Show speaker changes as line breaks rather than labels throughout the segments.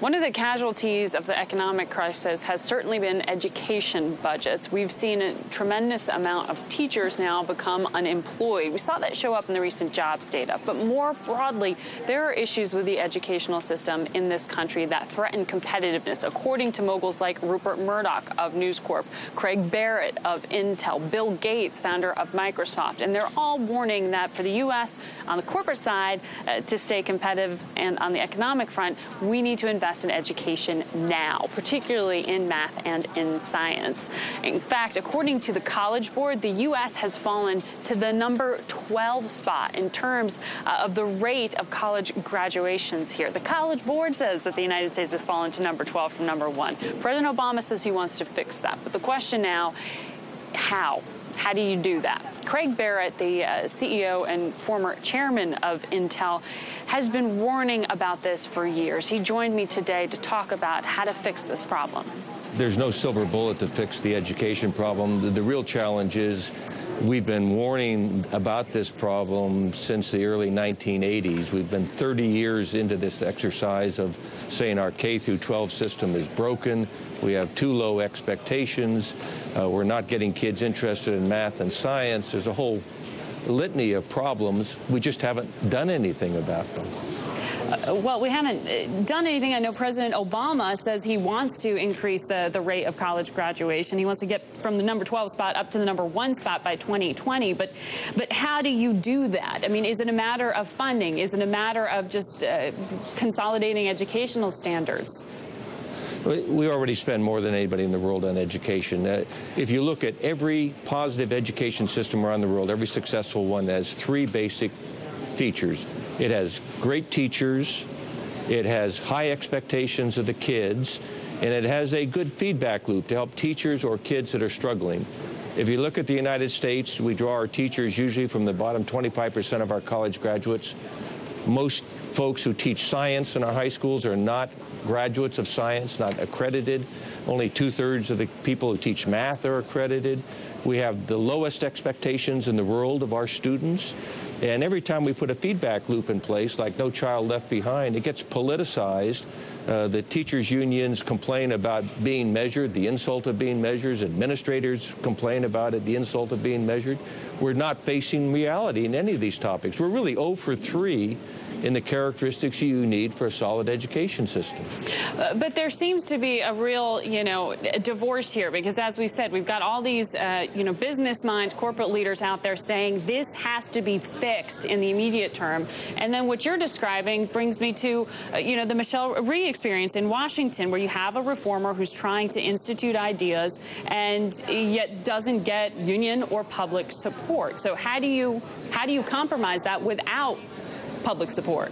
One of the casualties of the economic crisis has certainly been education budgets. We've seen a tremendous amount of teachers now become unemployed. We saw that show up in the recent jobs data. But more broadly, there are issues with the educational system in this country that threaten competitiveness, according to moguls like Rupert Murdoch of News Corp, Craig Barrett of Intel, Bill Gates, founder of Microsoft. And they're all warning that for the U.S. on the corporate side, to stay competitive, and on the economic front, we need to invest in education now, particularly in math and in science. In fact, according to the College Board, the U.S. has fallen to the number 12 spot in terms of the rate of college graduations here. The College Board says that the United States has fallen to number 12 from number 1. President Obama says he wants to fix that. But the question now, how? How do you do that? Craig Barrett, the CEO and former chairman of Intel, has been warning about this for years. He joined me today to talk about how to fix this problem.
There's no silver bullet to fix the education problem. The real challenge is we've been warning about this problem since the early 1980s. We've been 30 years into this exercise of saying our K through 12 system is broken. We have too low expectations. We're not getting kids interested in math and science. There's a whole litany of problems. We just haven't done anything about them.
Well, we haven't done anything. I know President Obama says he wants to increase the rate of college graduation. He wants to get from the number 12 spot up to the number 1 spot by 2020. But how do you do that? I mean, is it a matter of funding? Is it a matter of just consolidating educational standards?
We already spend more than anybody in the world on education. If you look at every positive education system around the world, every successful one has 3 basic features. It has great teachers, it has high expectations of the kids, and it has a good feedback loop to help teachers or kids that are struggling. If you look at the United States, we draw our teachers usually from the bottom 25% of our college graduates. Most folks who teach science in our high schools are not graduates of science, not accredited. Only 2/3 of the people who teach math are accredited. We have the lowest expectations in the world of our students. And every time we put a feedback loop in place, like No Child Left Behind, it gets politicized. The teachers' unions complain about being measured, the insult of being measured. Administrators complain about it, the insult of being measured. We're not facing reality in any of these topics. We're really 0 for 3 in the characteristics you need for a solid education system.
But there seems to be a real, divorce here, because as we said, we've got all these, business minds, corporate leaders out there saying this has to be fixed in the immediate term. And then what you're describing brings me to, the Michelle Rhee experience in Washington, where you have a reformer who's trying to institute ideas and yet doesn't get union or public support. So how do you compromise that without public support?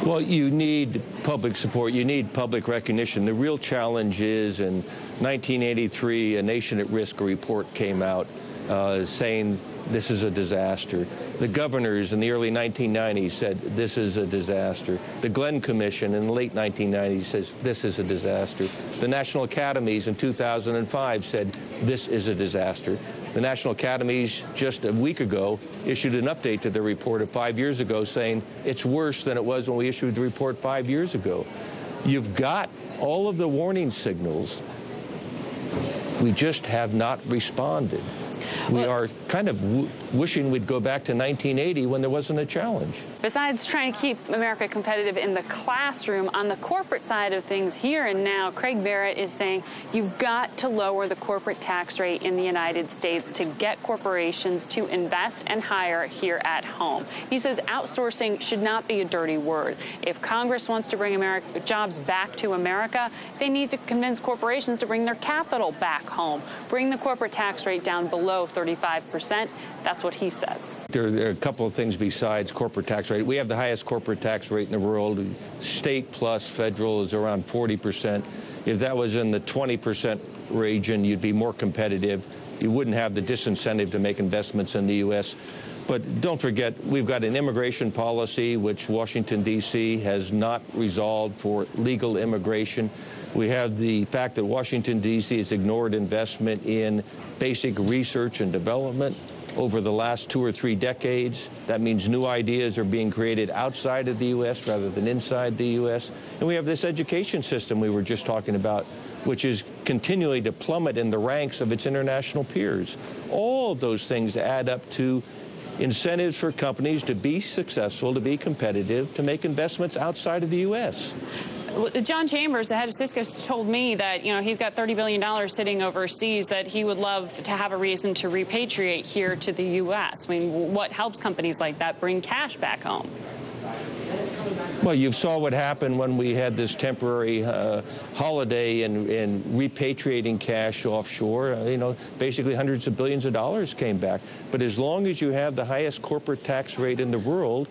Well, you need public support. You need public recognition. The real challenge is in 1983, a Nation at Risk report came out saying this is a disaster. The governors in the early 1990s said this is a disaster. The Glenn Commission in the late 1990s says this is a disaster. The National Academies in 2005 said this is a disaster. The National Academies just a week ago issued an update to their report of 5 years ago saying it's worse than it was when we issued the report 5 years ago. You've got all of the warning signals. We just have not responded. We are kind of wishing we'd go back to 1980 when there wasn't a challenge.
Besides trying to keep America competitive in the classroom, on the corporate side of things here and now, Craig Barrett is saying you've got to lower the corporate tax rate in the United States to get corporations to invest and hire here at home. He says outsourcing should not be a dirty word. If Congress wants to bring jobs back to America, they need to convince corporations to bring their capital back home. Bring the corporate tax rate down below 35%. That's what he says.
There are a couple of things besides corporate tax rate. We have the highest corporate tax rate in the world. State plus federal is around 40%. If that was in the 20% region, you'd be more competitive. You wouldn't have the disincentive to make investments in the U.S. But don't forget, we've got an immigration policy which Washington, D.C. has not resolved for legal immigration. We have the fact that Washington, D.C. has ignored investment in basic research and development. over the last 2 or 3 decades. That means new ideas are being created outside of the U.S. rather than inside the U.S. And we have this education system we were just talking about, which is continually to plummet in the ranks of its international peers. All of those things add up to incentives for companies to be successful, to be competitive, to make investments outside of the U.S.
John Chambers, the head of Cisco, told me that, he's got $30 billion sitting overseas that he would love to have a reason to repatriate here to the U.S. I mean, what helps companies like that bring cash back home?
Well, you saw what happened when we had this temporary holiday in repatriating cash offshore. Basically hundreds of billions of dollars came back. But as long as you have the highest corporate tax rate in the world,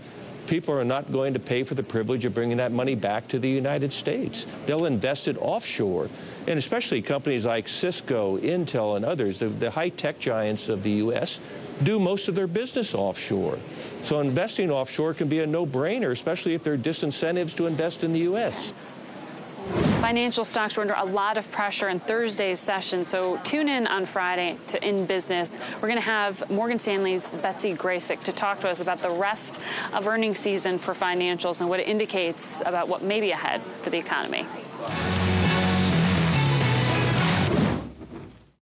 people are not going to pay for the privilege of bringing that money back to the United States. They'll invest it offshore. And especially companies like Cisco, Intel, and others, the high-tech giants of the U.S., do most of their business offshore. So investing offshore can be a no-brainer, especially if there are disincentives to invest in the U.S.
Financial stocks were under a lot of pressure in Thursday's session, so tune in on Friday to InBusiness. We're going to have Morgan Stanley's Betsy Graysick to talk to us about the rest of earnings season for financials and what it indicates about what may be ahead for the economy.